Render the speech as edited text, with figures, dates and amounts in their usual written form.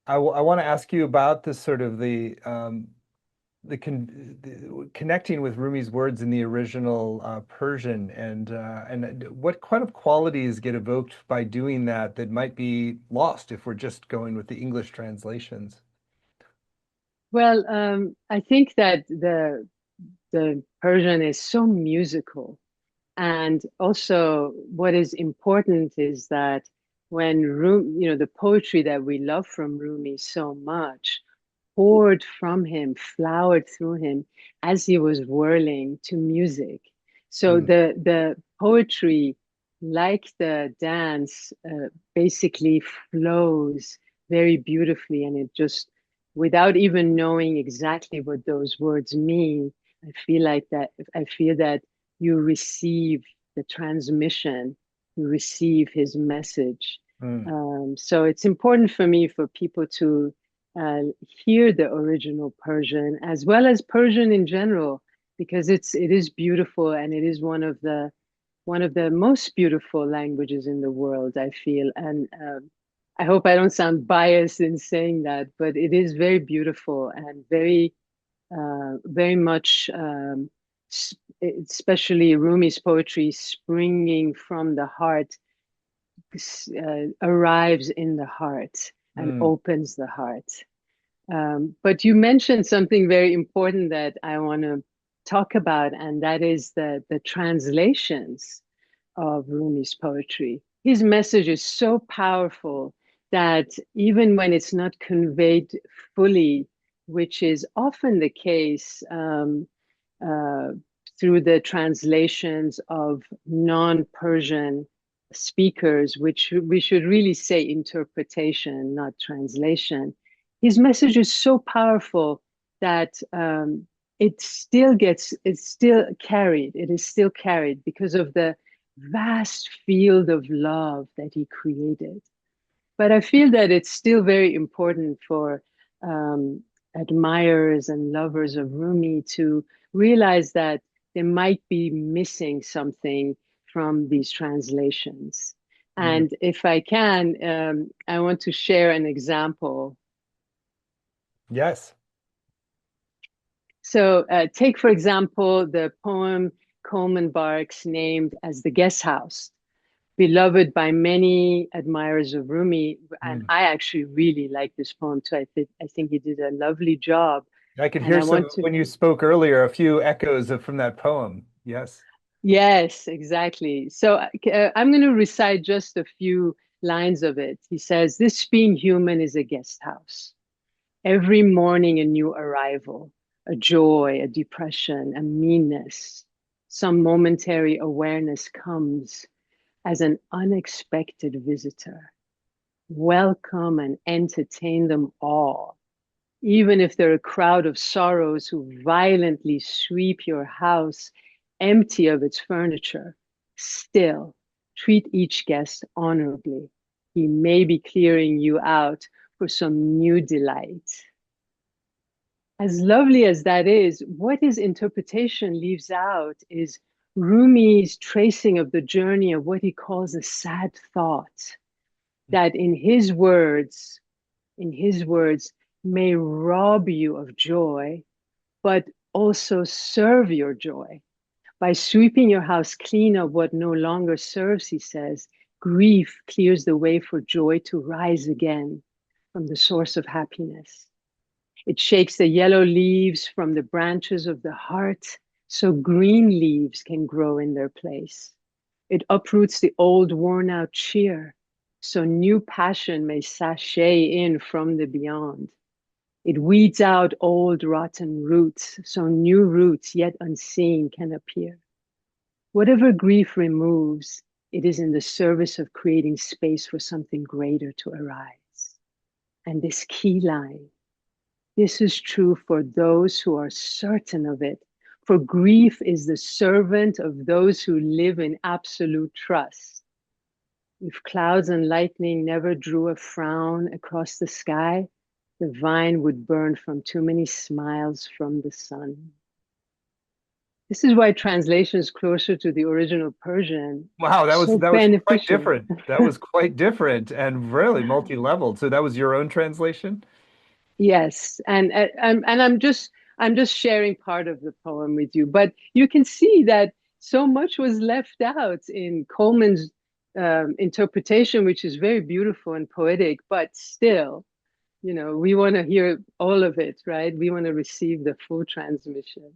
I want to ask you about this sort of connecting with Rumi's words in the original Persian, and what kind of qualities get evoked by doing that that might be lost if we're just going with the English translations. Well, I think that the Persian is so musical. And also, what is important is that when the poetry that we love from Rumi so much poured from him, flowered through him as he was whirling to music. So Mm, the poetry, like the dance, basically flows very beautifully, and it just, without even knowing exactly what those words mean, I feel that you receive the transmission, you receive his message. mm, So it's important for me for people to hear the original Persian as well as Persian in general, because it is beautiful, and it is one of the most beautiful languages in the world, I feel. And I hope I don't sound biased in saying that, but it is very beautiful and very much, especially Rumi's poetry, springing from the heart, arrives in the heart and mm. opens the heart. But you mentioned something very important that I want to talk about, and that is the translations of Rumi's poetry. His message is so powerful that even when it's not conveyed fully, which is often the case uh, through the translations of non-Persian speakers, which we should really say interpretation, not translation. His message is so powerful that it's still carried. It is still carried because of the vast field of love that he created. But I feel that it's still very important for um, admirers and lovers of Rumi to realize that they might be missing something from these translations. Mm. And if I can, I want to share an example. Yes. So, take, for example, the poem Coleman Barks named as The Guest House, beloved by many admirers of Rumi. And Mm. I actually really like this poem too. I think he did a lovely job. I could And hear I some want to, when you spoke earlier, a few echoes from that poem. Yes. yes, exactly. So I'm going to recite just a few lines of it. He says, "This being human is a guest house. Every morning, a new arrival, a joy, a depression, a meanness. Some momentary awareness comes as an unexpected visitor. Welcome and entertain them all. Even if they're a crowd of sorrows who violently sweep your house empty of its furniture, still treat each guest honorably. He may be clearing you out for some new delight." As lovely as that is, what his interpretation leaves out is Rumi's tracing of the journey of what he calls a sad thought, that in his words, may rob you of joy, but also serve your joy. By sweeping your house clean of what no longer serves, he says, grief clears the way for joy to rise again from the source of happiness. It shakes the yellow leaves from the branches of the heart so green leaves can grow in their place. It uproots the old worn out cheer so new passion may sashay in from the beyond. It weeds out old rotten roots so new roots yet unseen can appear. Whatever grief removes, it is in the service of creating space for something greater to arise. And this key line, this is true for those who are certain of it, for grief is the servant of those who live in absolute trust. If clouds and lightning never drew a frown across the sky, the vine would burn from too many smiles from the sun. This is why translation is closer to the original Persian. Wow, So that was quite beneficial. different. That was quite different and really multi-leveled. So that was your own translation? Yes, and I'm just sharing part of the poem with you, but you can see that so much was left out in Coleman's interpretation, which is very beautiful and poetic, but still, we want to hear all of it, right? We want to receive the full transmission.